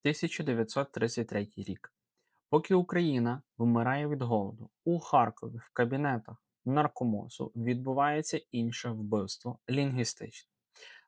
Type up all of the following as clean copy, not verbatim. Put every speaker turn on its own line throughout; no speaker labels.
1933 рік. Поки Україна вмирає від голоду, у Харкові в кабінетах наркомосу відбувається інше вбивство лінгвістичне.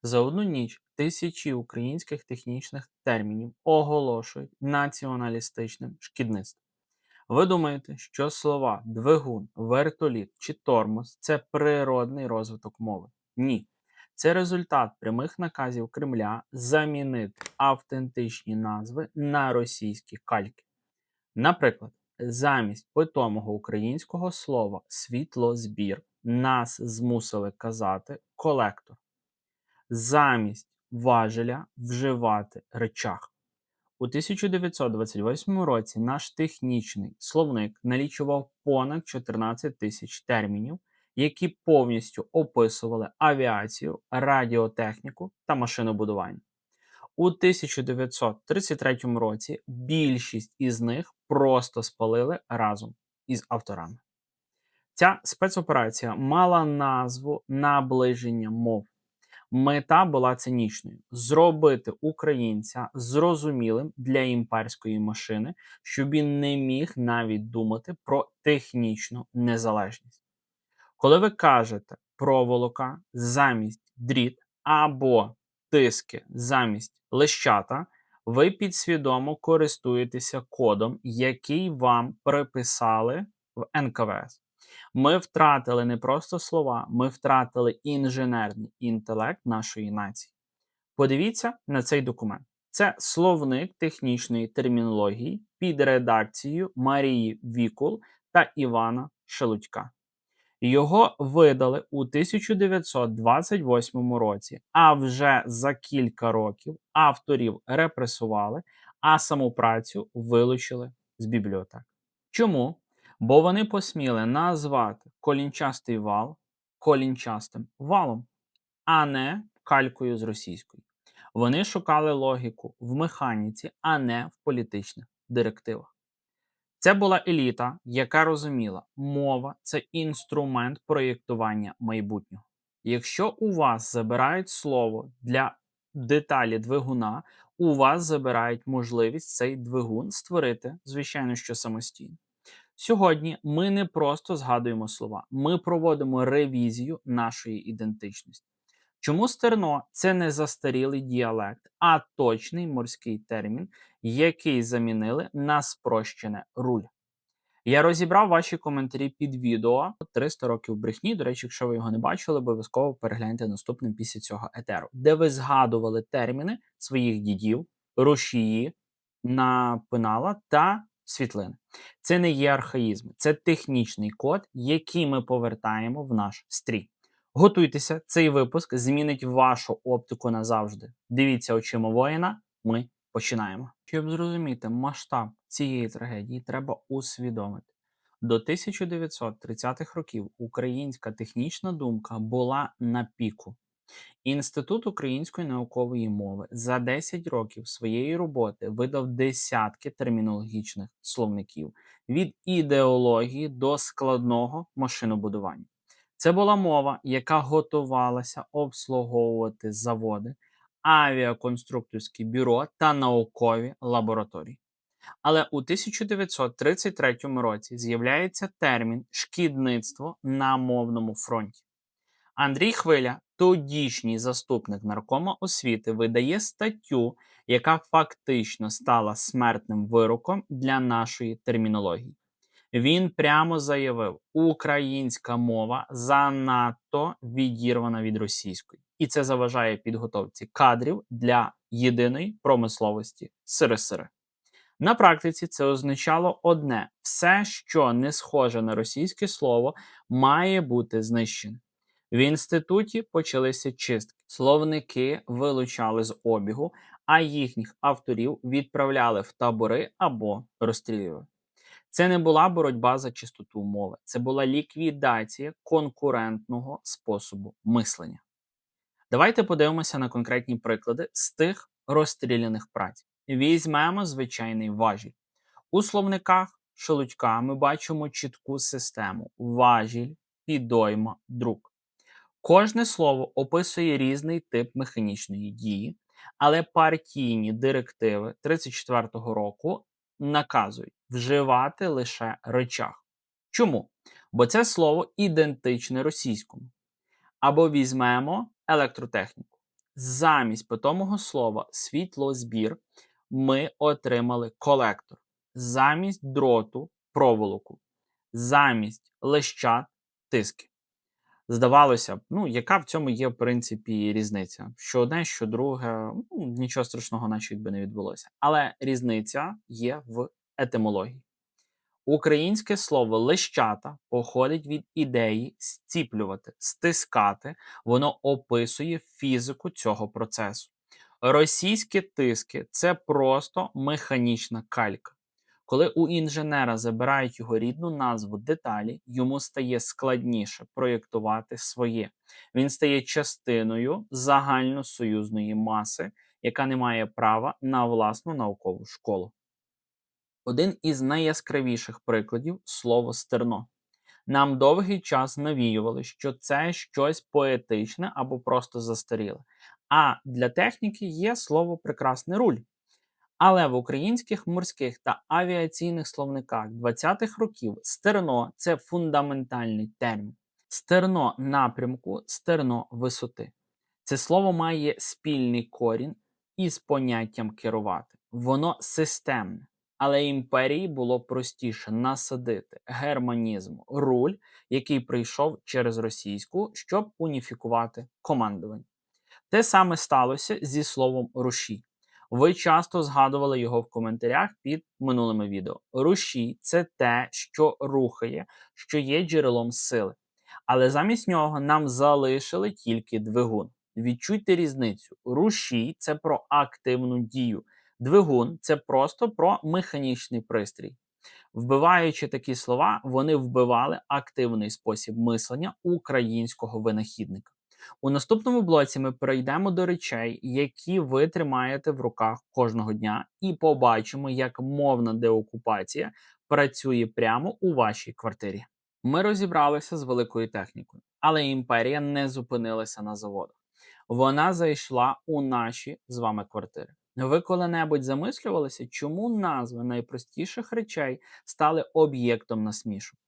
За одну ніч тисячі українських технічних термінів оголошують націоналістичним шкідництвом. Ви думаєте, що слова двигун, вертоліт чи тормоз це природний розвиток мови? Ні. Це результат прямих наказів Кремля замінити автентичні назви на російські кальки. Наприклад, замість питомого українського слова світлозбір нас змусили казати колектор, замість важеля вживати речах. У 1928 році наш технічний словник налічував понад 14 тисяч термінів, які повністю описували авіацію, радіотехніку та машинобудування. У 1933 році більшість із них просто спалили разом із авторами. Ця спецоперація мала назву наближення мов. Мета була цинічною: зробити українця зрозумілим для імперської машини, щоб він не міг навіть думати про технічну незалежність. Коли ви кажете проволока замість дріт або тиски замість лещата, ви підсвідомо користуєтеся кодом, який вам приписали в НКВС. Ми втратили не просто слова, ми втратили інженерний інтелект нашої нації. Подивіться на цей документ. Це словник технічної термінології під редакцією Марії Вікул та Івана Шелудька. Його видали у 1928 році, а вже за кілька років авторів репресували, а саму працю вилучили з бібліотек. Чому? Бо вони посміли назвати колінчастий вал колінчастим валом, а не калькою з російської. Вони шукали логіку в механіці, а не в політичних директивах. Це була еліта, яка розуміла, мова це інструмент проєктування майбутнього. Якщо у вас забирають слово для деталі двигуна, у вас забирають можливість цей двигун створити, звичайно, що самостійно. Сьогодні ми не просто згадуємо слова, ми проводимо ревізію нашої ідентичності. Чому стерно це не застарілий діалект, а точний морський термін, який замінили на спрощене руль? Я розібрав ваші коментарі під відео «300 років брехні». До речі, якщо ви його не бачили, обов'язково перегляньте наступним після цього етеру, де ви згадували терміни своїх дідів, рушії, напинала та світлини. Це не є архаїзми, це технічний код, який ми повертаємо в наш стрій. Готуйтеся, цей випуск змінить вашу оптику назавжди. Дивіться очима воїна, ми починаємо. Щоб зрозуміти масштаб цієї трагедії, треба усвідомити. До 1930-х років українська технічна думка була на піку. Інститут української наукової мови за 10 років своєї роботи видав десятки термінологічних словників від ідеології до складного машинобудування. Це була мова, яка готувалася обслуговувати заводи, авіаконструкторські бюро та наукові лабораторії. Але у 1933 році з'являється термін «шкідництво на мовному фронті». Андрій Хвиля, тодішній заступник наркома освіти, видає статтю, яка фактично стала смертним вироком для нашої термінології. Він прямо заявив, українська мова занадто відірвана від російської. І це заважає підготовці кадрів для єдиної промисловості СРСР. На практиці це означало одне: все, що не схоже на російське слово, має бути знищене. В інституті почалися чистки. Словники вилучали з обігу, а їхніх авторів відправляли в табори або розстрілювали. Це не була боротьба за чистоту мови, це була ліквідація конкурентного способу мислення. Давайте подивимося на конкретні приклади з тих розстріляних праць. Візьмемо звичайний важіль. У словниках Шелудька ми бачимо чітку систему: важіль, підойма, друк. Кожне слово описує різний тип механічної дії, Але партійні директиви 34-го року наказують вживати лише речах. Чому? Бо це слово ідентичне російському. Або візьмемо електротехніку. Замість питомого слова світлозбір ми отримали колектор. Замість дроту проволоку. Замість лещат тиски. Здавалося б, яка в цьому є, в принципі, різниця? Що одне, що друге, нічого страшного наче би не відбулося. Але різниця є в етимології. Українське слово лещата походить від ідеї зціплювати, стискати, воно описує фізику цього процесу. Російські тиски – це просто механічна калька. Коли у інженера забирають його рідну назву деталі, йому стає складніше проєктувати своє. Він стає частиною загальносоюзної маси, яка не має права на власну наукову школу. Один із найяскравіших прикладів – слово «стерно». Нам довгий час навіювали, що це щось поетичне або просто застаріле. А для техніки є слово «прекрасний руль». Але в українських морських та авіаційних словниках 20-х років стерно – це фундаментальний термін. Стерно напрямку, стерно висоти. Це слово має спільний корінь із поняттям керувати. Воно системне. Але імперії було простіше насадити германізм руль, який прийшов через російську, щоб уніфікувати командування. Те саме сталося зі словом рушій. Ви часто згадували його в коментарях під минулими відео. Рушій – це те, що рухає, що є джерелом сили. Але замість нього нам залишили тільки двигун. Відчуйте різницю. Рушій – це про активну дію. Двигун – це просто про механічний пристрій. Вбиваючи такі слова, вони вбивали активний спосіб мислення українського винахідника. У наступному блоці ми перейдемо до речей, які ви тримаєте в руках кожного дня, і побачимо, як мовна деокупація працює прямо у вашій квартирі. Ми розібралися з великою технікою, але імперія не зупинилася на заводах. Вона зайшла у наші з вами квартири. Ви коли-небудь замислювалися, чому назви найпростіших речей стали об'єктом насмішок?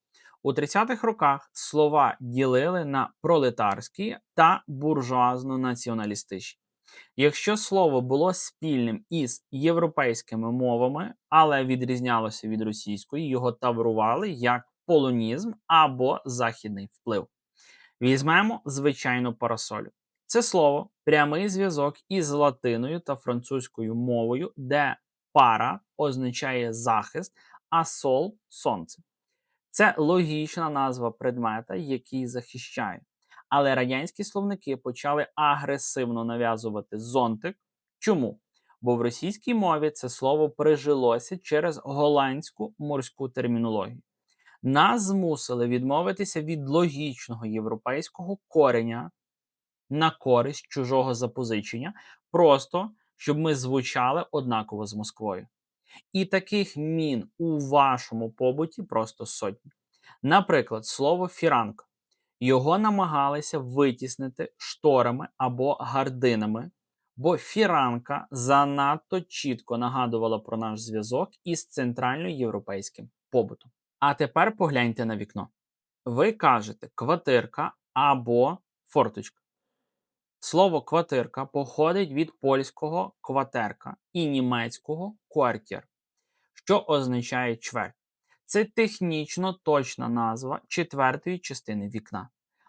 У 30-х роках слова ділили на пролетарські та буржуазно-націоналістичні. Якщо слово було спільним із європейськими мовами, але відрізнялося від російської, його таврували як полонізм або західний вплив. Візьмемо звичайну парасолю. Це слово – прямий зв'язок із латиною та французькою мовою, де пара означає захист, а сол – сонце. Це логічна назва предмета, який захищає. Але радянські словники почали агресивно нав'язувати зонтик. Чому? Бо в російській мові це слово прижилося через голландську морську термінологію. Нас змусили відмовитися від логічного європейського кореня на користь чужого запозичення, просто щоб ми звучали однаково з Москвою. І таких мін у вашому побуті просто сотні. Наприклад, слово «фіранка». Його намагалися витіснити шторами або гардинами, бо фіранка занадто чітко нагадувала про наш зв'язок із центральноєвропейським побутом. А тепер погляньте на вікно. Ви кажете «квартирка» або «форточка». Слово «квартирка» походить від польського «кватерка» і німецького «квартір», що означає чверть. Це технічно точна назва четвертої частини вікна.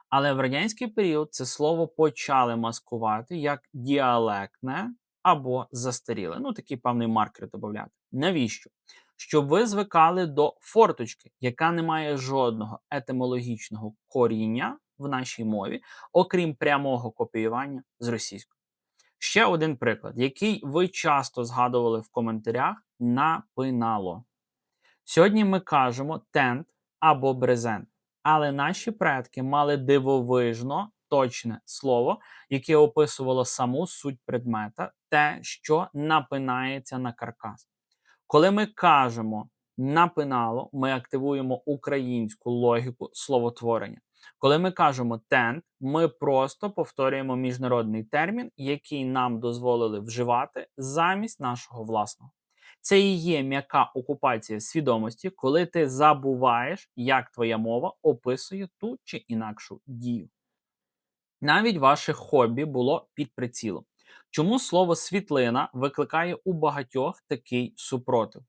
Але в радянський період це слово почали маскувати як діалектне або застаріле. Такий певний маркер додати. Навіщо? Щоб ви звикали до форточки, яка не має жодного етимологічного коріння в нашій мові, окрім прямого копіювання з російської. Ще один приклад, який ви часто згадували в коментарях – напинало. Сьогодні ми кажемо тент або брезент, але наші предки мали дивовижно точне слово, яке описувало саму суть предмета, те, що напинається на каркас. Коли ми кажемо напинало, ми активуємо українську логіку словотворення. Коли ми кажемо «тент», ми просто повторюємо міжнародний термін, який нам дозволили вживати замість нашого власного. Це і є м'яка окупація свідомості, коли ти забуваєш, як твоя мова описує ту чи інакшу дію. Навіть ваше хобі було під прицілом. Чому слово світлина викликає у багатьох такий супротив?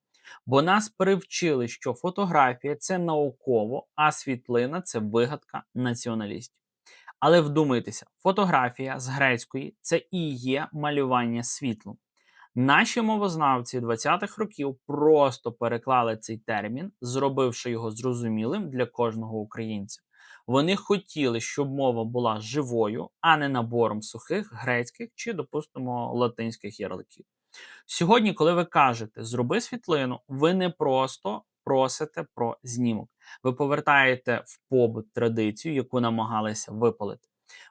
Бо нас привчили, що фотографія це науково, а світлина це вигадка націоналістів. Але вдумайтеся, фотографія з грецької це і є малювання світлом. Наші мовознавці 20-х років просто переклали цей термін, зробивши його зрозумілим для кожного українця. Вони хотіли, щоб мова була живою, а не набором сухих грецьких чи, допустимо, латинських ярликів. Сьогодні, коли ви кажете «зроби світлину», ви не просто просите про знімок. Ви повертаєте в побут традицію, яку намагалися випалити.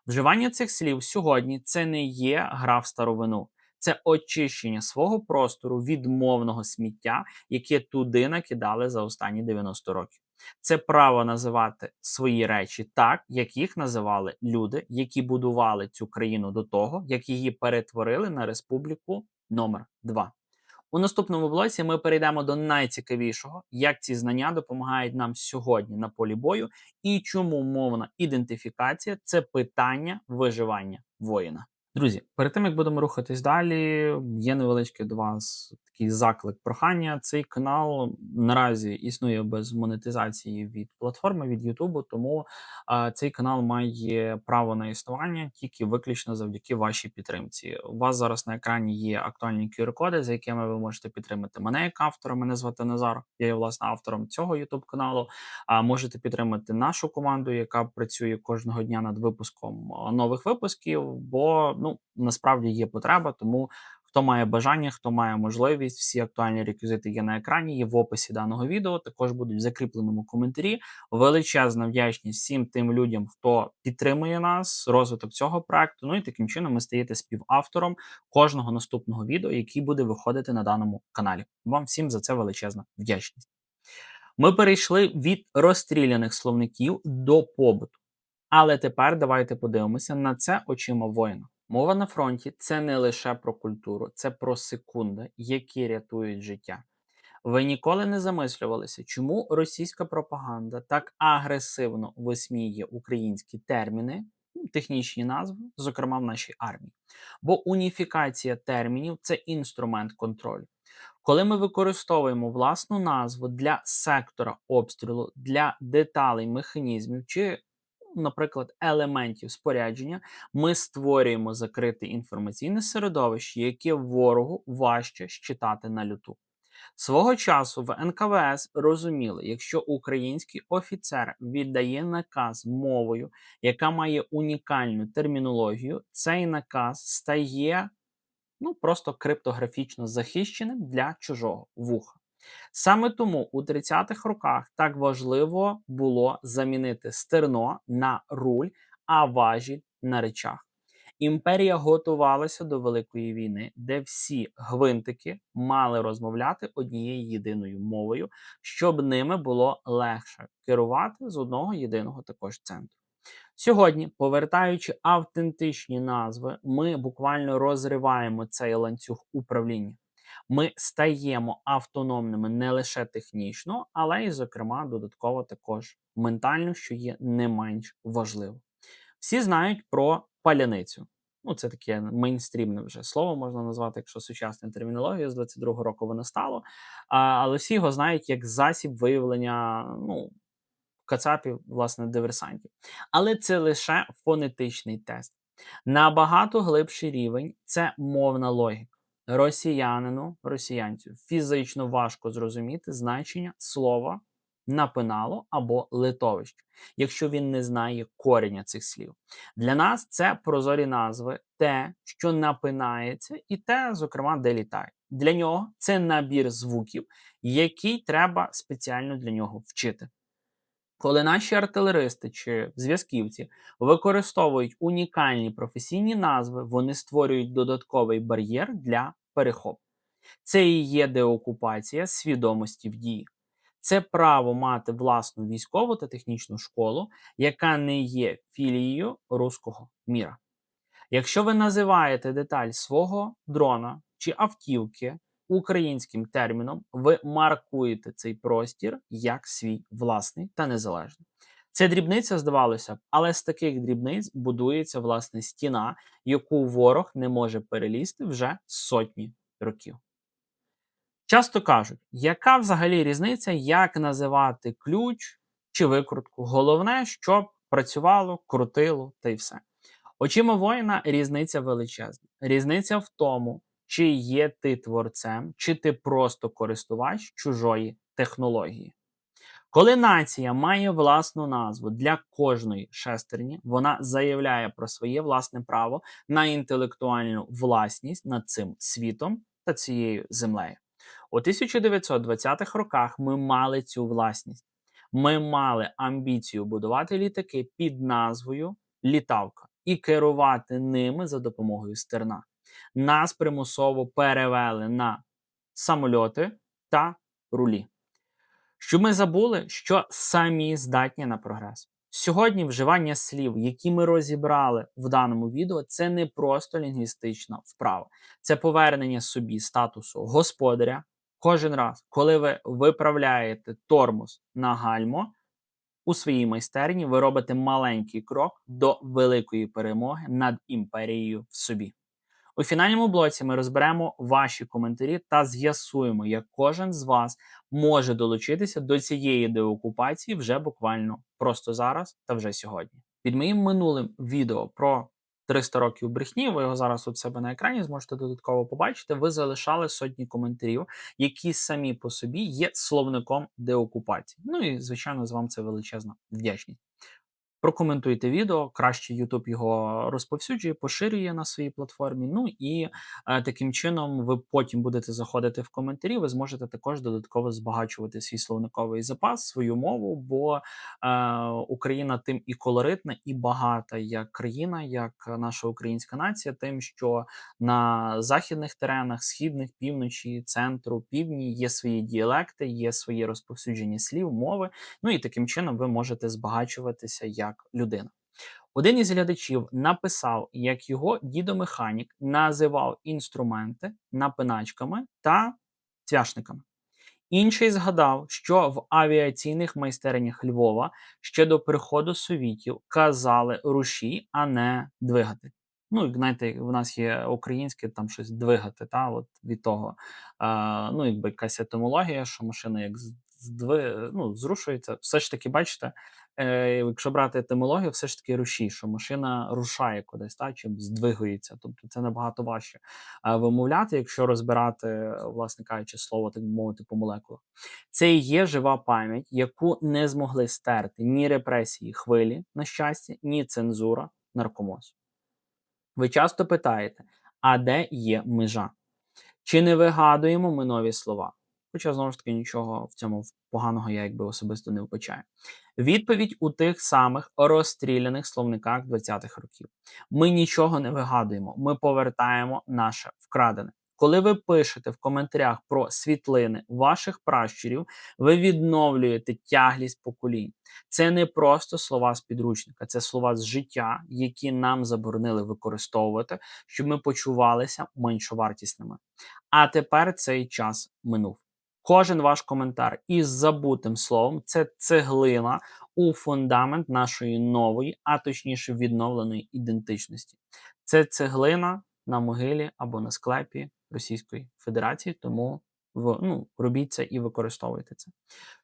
Вживання цих слів сьогодні – це не є гра в старовину. Це очищення свого простору від мовного сміття, яке туди накидали за останні 90 років. Це право називати свої речі так, як їх називали люди, які будували цю країну до того, як її перетворили на республіку номер 2. У наступному блоці ми перейдемо до найцікавішого, як ці знання допомагають нам сьогодні на полі бою і чому мовна ідентифікація – це питання виживання воїна. Друзі, перед тим, як будемо рухатись далі, є невеличкий до вас такий заклик, прохання. Цей канал наразі існує без монетизації від платформи, від Ютубу, тому цей канал має право на існування тільки виключно завдяки вашій підтримці. У вас зараз на екрані є актуальні QR-коди, за якими ви можете підтримати мене як автора. Мене звати Назар, я є, власне, автором цього YouTube каналу. Можете підтримати нашу команду, яка працює кожного дня над випуском нових випусків, бо насправді є потреба, тому хто має бажання, хто має можливість, всі актуальні реквізити є на екрані, є в описі даного відео, також будуть в закріпленому коментарі. Величезна вдячність всім тим людям, хто підтримує нас, розвиток цього проекту, і таким чином ви стаєте співавтором кожного наступного відео, який буде виходити на даному каналі. Вам всім за це величезна вдячність. Ми перейшли від розстріляних словників до побуту. Але тепер давайте подивимося на це очима воїна. Мова на фронті – це не лише про культуру, це про секунди, які рятують життя. Ви ніколи не замислювалися, чому російська пропаганда так агресивно висміює українські терміни, технічні назви, зокрема в нашій армії. Бо уніфікація термінів – це інструмент контролю. Коли ми використовуємо власну назву для сектора обстрілу, для деталей механізмів чи, наприклад, елементів спорядження, ми створюємо закрите інформаційне середовище, яке ворогу важче считати на люту. Свого часу в НКВС розуміли, якщо український офіцер віддає наказ мовою, яка має унікальну термінологію, цей наказ стає просто криптографічно захищеним для чужого вуха. Саме тому у 30-х роках так важливо було замінити стерно на руль, а важіль на речах. Імперія готувалася до Великої війни, де всі гвинтики мали розмовляти однією єдиною мовою, щоб ними було легше керувати з одного єдиного також центру. Сьогодні, повертаючи автентичні назви, ми буквально розриваємо цей ланцюг управління. Ми стаємо автономними не лише технічно, але й, зокрема, додатково також ментально, що є не менш важливо. Всі знають про паляницю. Це таке мейнстрімне вже слово, можна назвати, якщо сучасна термінологія, з 22-го року воно стало. Але всі його знають як засіб виявлення, кацапів, власне, диверсантів. Але це лише фонетичний тест. Набагато глибший рівень – це мовна логіка. Росіянцю фізично важко зрозуміти значення слова напинало або литовище, якщо він не знає кореня цих слів. Для нас це прозорі назви, те, що напинається, і те, зокрема, де літає. Для нього це набір звуків, який треба спеціально для нього вчити. Коли наші артилеристи чи зв'язківці використовують унікальні професійні назви, вони створюють додатковий бар'єр для перехоплення. Це і є деокупація свідомості в дії. Це право мати власну військову та технічну школу, яка не є філією руського міра. Якщо ви називаєте деталь свого дрона чи автівки українським терміном, ви маркуєте цей простір як свій власний та незалежний. Це дрібниця, здавалося б, але з таких дрібниць будується власне стіна, яку ворог не може перелізти вже сотні років. Часто кажуть, яка взагалі різниця, як називати ключ чи викрутку. Головне, щоб працювало, крутило та й все. Очима воїна різниця величезна. Різниця в тому, чи є ти творцем, чи ти просто користувач чужої технології. Коли нація має власну назву для кожної шестерні, вона заявляє про своє власне право на інтелектуальну власність над цим світом та цією землею. У 1920-х роках ми мали цю власність. Ми мали амбіцію будувати літаки під назвою «Літавка» і керувати ними за допомогою стерна. Нас примусово перевели на самольоти та рулі. Щоб ми забули, що самі здатні на прогрес. Сьогодні вживання слів, які ми розібрали в даному відео, це не просто лінгвістична вправа. Це повернення собі статусу господаря. Кожен раз, коли ви виправляєте тормоз на гальмо у своїй майстерні, ви робите маленький крок до великої перемоги над імперією в собі. У фінальному блоці ми розберемо ваші коментарі та з'ясуємо, як кожен з вас може долучитися до цієї деокупації вже буквально просто зараз та вже сьогодні. Під моїм минулим відео про 300 років брехні, ви його зараз у себе на екрані зможете додатково побачити, ви залишали сотні коментарів, які самі по собі є словником деокупації. Ну і, звичайно, з вам це величезна вдячність. Прокоментуйте відео, краще YouTube його розповсюджує, поширює на своїй платформі. Ну і таким чином ви потім будете заходити в коментарі, ви зможете також додатково збагачувати свій словниковий запас, свою мову, бо Україна тим і колоритна, і багата як країна, як наша українська нація, тим, що на західних теренах, східних, півночі, центру, півдні є свої діалекти, є свої розповсюдження слів, мови. Ну і таким чином ви можете збагачуватися як людина. Один із глядачів написав, як його дідо-механік називав інструменти напиначками та цвяшниками. Інший згадав, що в авіаційних майстернях Львова ще до приходу совітів казали рушій, а не двигатель. Ну, знаєте, в нас є українське там щось двигати, та от від того, ну, якби якась етимологія, що машина як зрушується. Все ж таки, бачите, якщо брати етимологію, все ж таки рушій, що машина рушає кудись, та, чи здвигується. Тобто це набагато важче вимовляти, якщо розбирати, власне кажучи, слово, так би мовити, по молекулах. Це і є жива пам'ять, яку не змогли стерти ні репресії хвилі, на щастя, ні цензура, наркомоз. Ви часто питаєте, а де є межа? Чи не вигадуємо ми нові слова? Хоча, знову ж таки, нічого в цьому поганого я якби особисто не вбачаю. Відповідь у тих самих розстріляних словниках 20-х років. Ми нічого не вигадуємо, ми повертаємо наше вкрадене. Коли ви пишете в коментарях про світлини ваших пращурів, ви відновлюєте тяглість поколінь. Це не просто слова з підручника, це слова з життя, які нам заборонили використовувати, щоб ми почувалися меншовартісними. А тепер цей час минув. Кожен ваш коментар із забутим словом – це цеглина у фундамент нашої нової, а точніше відновленої ідентичності. Це цеглина на могилі або на склепі Російської Федерації, тому робіть це і використовуйте це.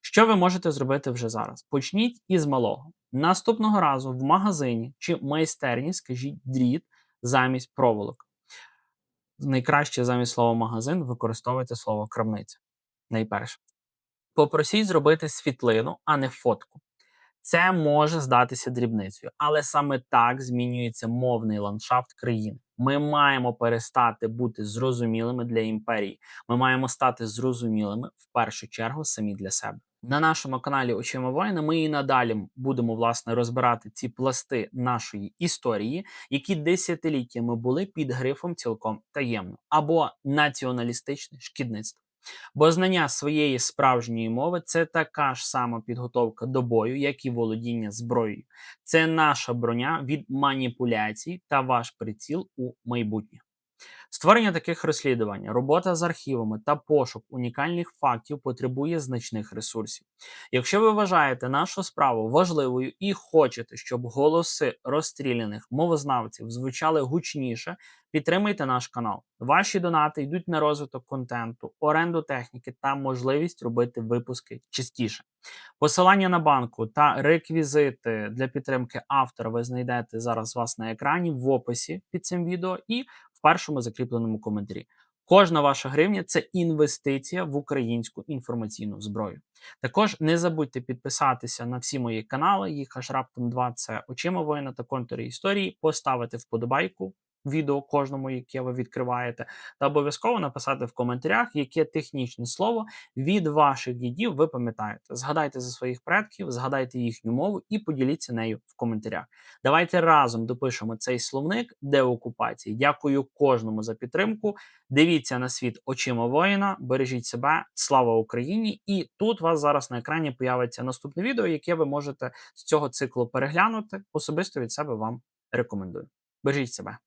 Що ви можете зробити вже зараз? Почніть із малого. Наступного разу в магазині чи майстерні скажіть дріт замість проволок. Найкраще замість слова магазин використовуйте слово крамниця. Найперше. Попросіть зробити світлину, а не фотку. Це може здатися дрібницею, але саме так змінюється мовний ландшафт країни. Ми маємо перестати бути зрозумілими для імперії. Ми маємо стати зрозумілими в першу чергу самі для себе. На нашому каналі «Очима воїна» ми і надалі будемо, власне, розбирати ці пласти нашої історії, які десятиліттями були під грифом цілком таємно, або націоналістичне шкідництво. Бо знання своєї справжньої мови це така ж сама підготовка до бою, як і володіння зброєю. Це наша броня від маніпуляцій та ваш приціл у майбутнє. Створення таких розслідувань, робота з архівами та пошук унікальних фактів потребує значних ресурсів. Якщо ви вважаєте нашу справу важливою і хочете, щоб голоси розстріляних мовознавців звучали гучніше, підтримайте наш канал. Ваші донати йдуть на розвиток контенту, оренду техніки та можливість робити випуски частіше. Посилання на банку та реквізити для підтримки автора ви знайдете зараз у вас на екрані в описі під цим відео і в першому закріпленому коментарі. Кожна ваша гривня це інвестиція в українську інформаційну зброю. Також не забудьте підписатися на всі мої канали, їх аж раптом 2 – це «Очима воїна» та «Контури історії», поставити вподобайку відео кожному, яке ви відкриваєте, та обов'язково написати в коментарях, яке технічне слово від ваших дідів ви пам'ятаєте. Згадайте за своїх предків, згадайте їхню мову і поділіться нею в коментарях. Давайте разом допишемо цей словник деокупації. Дякую кожному за підтримку. Дивіться на світ очима воїна, бережіть себе, слава Україні! І тут у вас зараз на екрані появиться наступне відео, яке ви можете з цього циклу переглянути. Особисто від себе вам рекомендую. Бережіть себе.